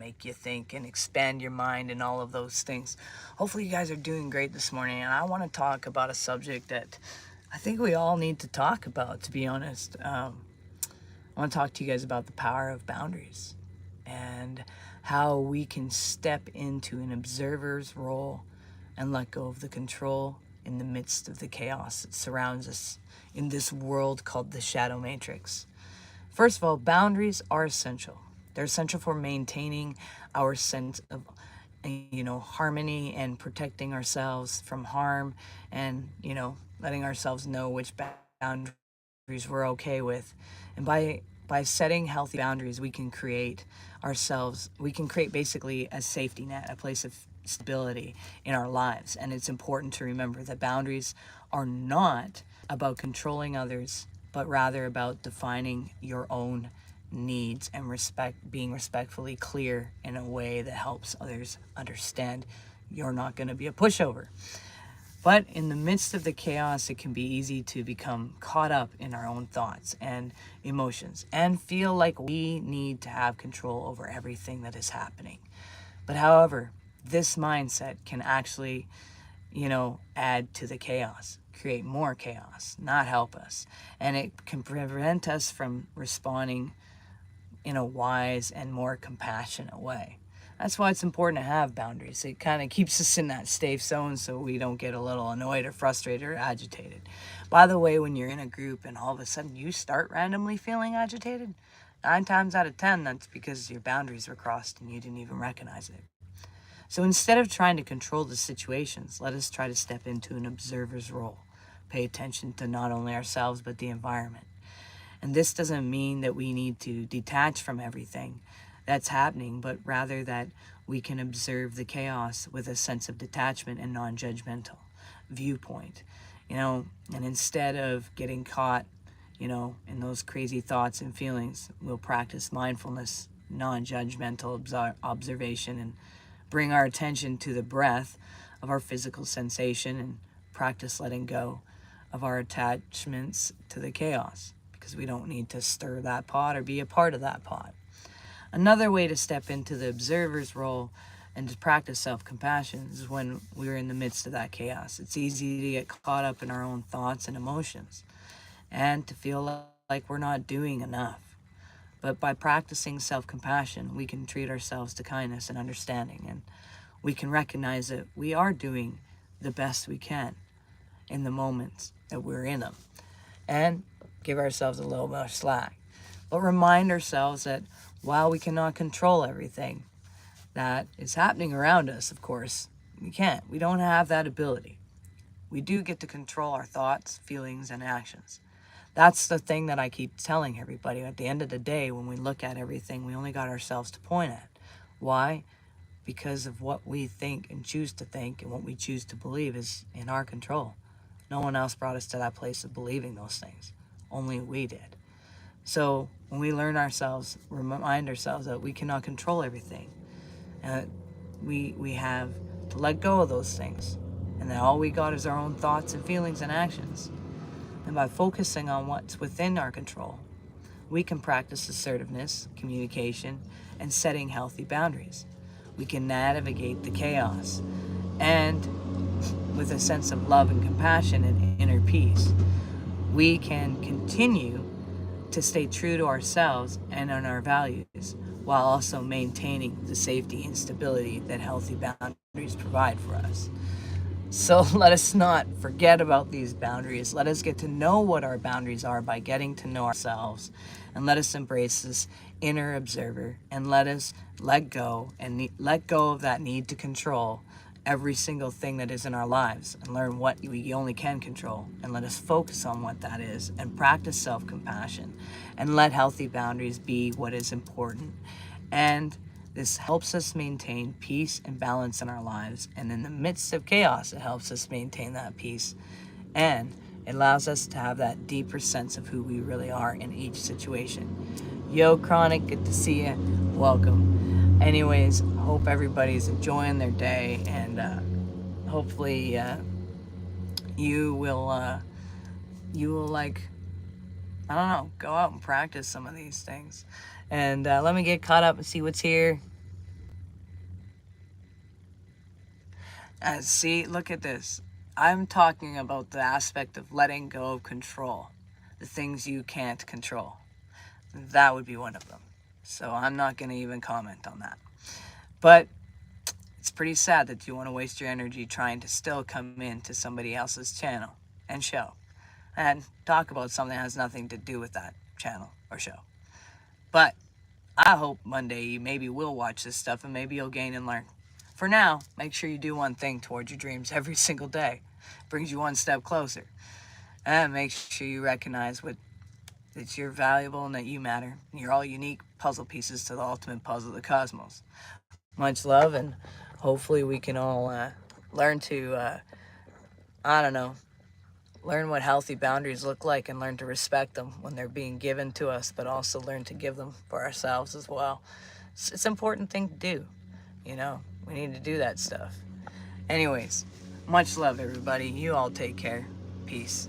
make you think and expand your mind and all of those things. Hopefully you guys are doing great this morning, and I want to talk about a subject that I think we all need to talk about, to be honest. I want to talk to you guys about the power of boundaries and how we can step into an observer's role and let go of the control in the midst of the chaos that surrounds us in this world called the shadow matrix. First of all, boundaries are essential. They're essential for maintaining our sense of harmony and protecting ourselves from harm, and letting ourselves know which boundaries we're okay with. And by setting healthy boundaries, we can create basically a safety net, a place of stability in our lives. And it's important to remember that boundaries are not about controlling others, but rather about defining your own needs and being respectfully clear in a way that helps others understand you're not going to be a pushover. But in the midst of the chaos, it can be easy to become caught up in our own thoughts and emotions and feel like we need to have control over everything that is happening. But however, this mindset can actually, add to the chaos, create more chaos, not help us. And it can prevent us from responding in a wise and more compassionate way. That's why it's important to have boundaries. It kind of keeps us in that safe zone so we don't get a little annoyed or frustrated or agitated. By the way, when you're in a group and all of a sudden you start randomly feeling agitated, 9 times out of 10, that's because your boundaries were crossed and you didn't even recognize it. So instead of trying to control the situations, let us try to step into an observer's role. Pay attention to not only ourselves, but the environment. And this doesn't mean that we need to detach from everything that's happening, but rather that we can observe the chaos with a sense of detachment and non-judgmental viewpoint. And instead of getting caught, in those crazy thoughts and feelings, we'll practice mindfulness, non-judgmental observation, and bring our attention to the breath of our physical sensation and practice letting go of our attachments to the chaos, because we don't need to stir that pot or be a part of that pot. Another way to step into the observer's role and to practice self-compassion is when we're in the midst of that chaos. It's easy to get caught up in our own thoughts and emotions and to feel like we're not doing enough. But by practicing self-compassion, we can treat ourselves to kindness and understanding, and we can recognize that we are doing the best we can in the moments that we're in them, and give ourselves a little more slack. But remind ourselves that while we cannot control everything that is happening around us, of course, we can't. We don't have that ability. We do get to control our thoughts, feelings, and actions. That's the thing that I keep telling everybody. At the end of the day, when we look at everything, we only got ourselves to point at. Why? Because of what we think and choose to think and what we choose to believe is in our control. No one else brought us to that place of believing those things. Only we did. So when we remind ourselves that we cannot control everything, we have to let go of those things, and that all we got is our own thoughts and feelings and actions. And by focusing on what's within our control, we can practice assertiveness, communication, and setting healthy boundaries. We can navigate the chaos, and with a sense of love and compassion and inner peace, we can continue to stay true to ourselves and on our values, while also maintaining the safety and stability that healthy boundaries provide for us. So let us not forget about these boundaries. Let us get to know what our boundaries are by getting to know ourselves, and let us embrace this inner observer, and let us let go of that need to control every single thing that is in our lives, and learn what we only can control, and let us focus on what that is and practice self-compassion, and let healthy boundaries be what is important. And this helps us maintain peace and balance in our lives, and in the midst of chaos, it helps us maintain that peace, and it allows us to have that deeper sense of who we really are in each situation. Yo, Chronic, good to see you. Welcome. Anyways, hope everybody's enjoying their day, and hopefully you will like, I don't know, go out and practice some of these things. And let me get caught up and see what's here. See, look at this. I'm talking about the aspect of letting go of control, the things you can't control. That would be one of them. So I'm not going to even comment on that. But it's pretty sad that you want to waste your energy trying to still come into somebody else's channel and show and talk about something that has nothing to do with that channel or show. But I hope Monday you maybe will watch this stuff and maybe you'll gain and learn. For now, make sure you do one thing towards your dreams every single day. Brings you one step closer. And make sure you recognize that you're valuable and that you matter. You're all unique puzzle pieces to the ultimate puzzle of the cosmos. Much love, and hopefully we can all learn to, learn what healthy boundaries look like and learn to respect them when they're being given to us, but also learn to give them for ourselves as well. It's an important thing to do. We need to do that stuff. Anyways, much love, everybody. You all take care. Peace.